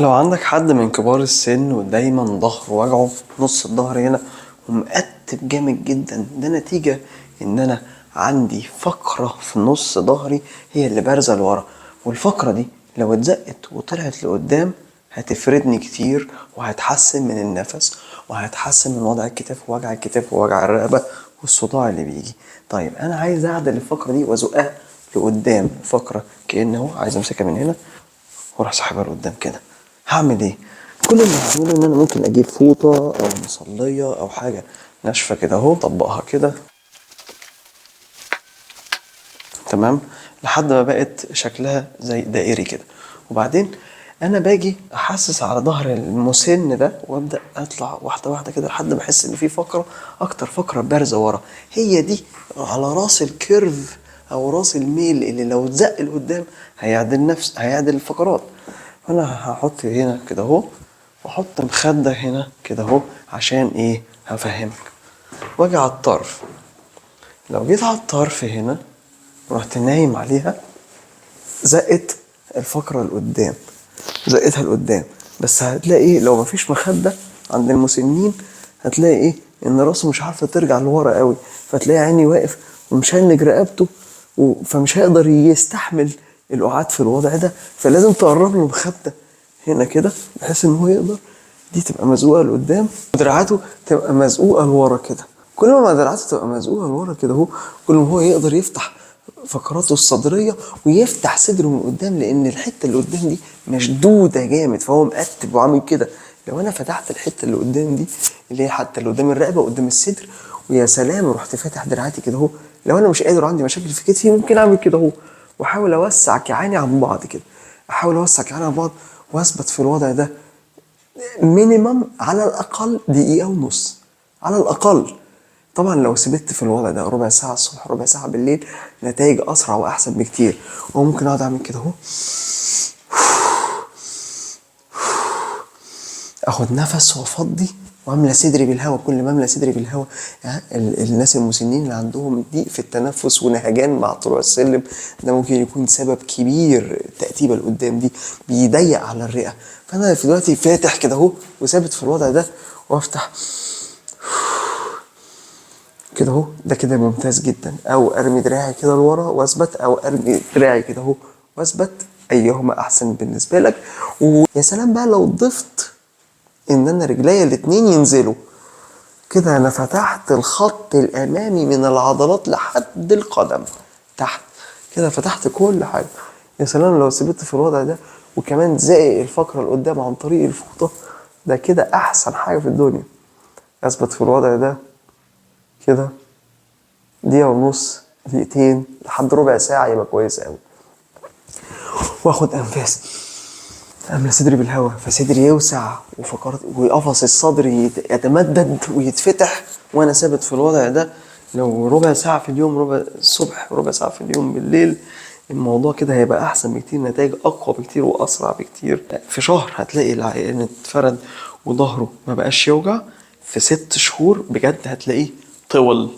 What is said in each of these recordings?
لو عندك حد من كبار السن ودايما ظهره وجعه نص الظهر هنا ومقتب جامد جدا، ده نتيجة ان انا عندي فقرة في نص ظهري هي اللي بارزة لورا، والفقرة دي لو اتزقت وطلعت لقدام هتفردني كتير وهتحسن من النفس وهتحسن من وضع الكتاف ووجع الكتاف ووجع الرقبة والصداع اللي بيجي. طيب انا عايز اعدل الفقرة دي وازقها لقدام، الفقرة كأنه عايز امسكها من هنا واروح ساحبها لقدام كده. هعمل ايه؟ كل اللي هعمله ان انا ممكن اجيب فوطه او مصليه او حاجه ناشفه كده اهو، اطبقها كده تمام لحد ما بقت شكلها زي دائري كده، وبعدين انا باجي احسس على ظهر المسن ده وابدا اطلع واحده واحده كده لحد ما احس ان في فقره، اكتر فقره بارزه ورا هي دي على راس الكيرف او راس الميل اللي لو اتزق لقدام هيعدل الفقرات. فانا هحط هنا كده اهو واحط مخده هنا كده اهو عشان ايه؟ هفهمك. واجي على الطرف، لو جيت على الطرف هنا رحت نايم عليها زقت الفقرة لقدام، زقتها لقدام، بس هتلاقي ايه لو مفيش مخدة عند المسنين هتلاقي ايه ان راسه مش عارفة ترجع لورا قوي، فتلاقي عيني واقف ومشنج رقبته فمش هيقدر يستحمل القعاد في الوضع ده، فلازم تقرب له المخدة هنا كده بحيث ان هو يقدر دي تبقى مزقوقة لقدام ودراعاته تبقى مزقوقة لورا كده. كل ما دراعاته تبقى مزقوقة لورا كده اهو كل ما هو يقدر يفتح فقراته الصدرية ويفتح صدره من قدام، لان الحتة اللي قدام دي مشدودة جامد فهو مقتب وعامل كده. لو انا فتحت الحتة اللي قدام دي اللي هي حتى اللي قدام الرقبة وقدام الصدر ويا سلام رحت فاتح دراعاتي كده اهو، لو انا مش قادر عندي مشاكل في كتفي ممكن اعمل كده اهو واحاول اوسع كعاني عن بعض كده، احاول اوسع كعاني عن بعض واثبت في الوضع ده مينيمم على الاقل دقيقة ونص على الاقل. طبعا لو سبت في الوضع ده ربع ساعة الصبح ربع ساعة بالليل نتائج اسرع واحسن بكتير. وممكن اقعد اعمل كده اهو، اخد نفس وافضي واملى صدري بالهواء. كل ما املى صدري بالهواء الناس المسنين اللي عندهم ضيق في التنفس ونهجان مع طلوع السلم ده ممكن يكون سبب كبير. التأتيبة اللي قدام دي بيضيق على الرئة، فانا في دلوقتي فاتح كده اهو وثابت في الوضع ده وافتح كده اهو، ده كده ممتاز جدا. او ارمي دراعي كده لورا واثبت، او ارمي دراعي كده اهو واثبت، ايهما احسن بالنسبه لك. ويا سلام بقى لو ضفت ان انا رجليا الاتنين ينزلوا كده، انا فتحت الخط الامامي من العضلات لحد القدم تحت كده، فتحت كل حاجه. يا سلام لو سبت في الوضع ده وكمان زائق الفقره لقدام عن طريق الفوطه، ده كده احسن حاجه في الدنيا. اثبت في الوضع ده كده دقيقة ونص دقيقتين لحد ربع ساعة يبقى كويس قوي، واخد انفاس املى صدري بالهواء فصدري يوسع وفقرات وقفص الصدر يتمدد ويتفتح وانا ثابت في الوضع ده. لو ربع ساعة في اليوم، ربع الصبح ربع ساعة في اليوم بالليل، الموضوع كده هيبقى احسن بكتير، نتائج اقوى بكتير واسرع بكتير. في شهر هتلاقي العيان اتفرد وظهره ما بقاش يوجع، في 6 شهور بجد هتلاقيه طول.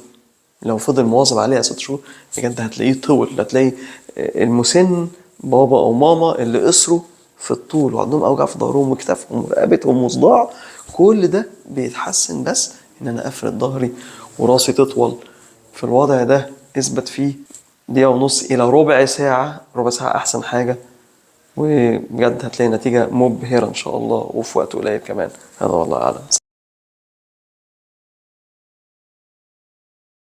لو فضل مواظب عليها 6 شهور بجد هتلاقيه طول، هتلاقي المسن بابا او ماما اللي قصروا في الطول وعندهم اوجع في ظهرهم وكتافهم ورقبتهم وصداع، كل ده بيتحسن بس ان انا افرد ظهري وراسي تطول. في الوضع ده اثبت فيه دقيقة ونص الى ربع ساعة، ربع ساعة احسن حاجة، وبجد هتلاقي نتيجة مبهرة ان شاء الله وفي وقت قليل كمان. هذا والله اعلم.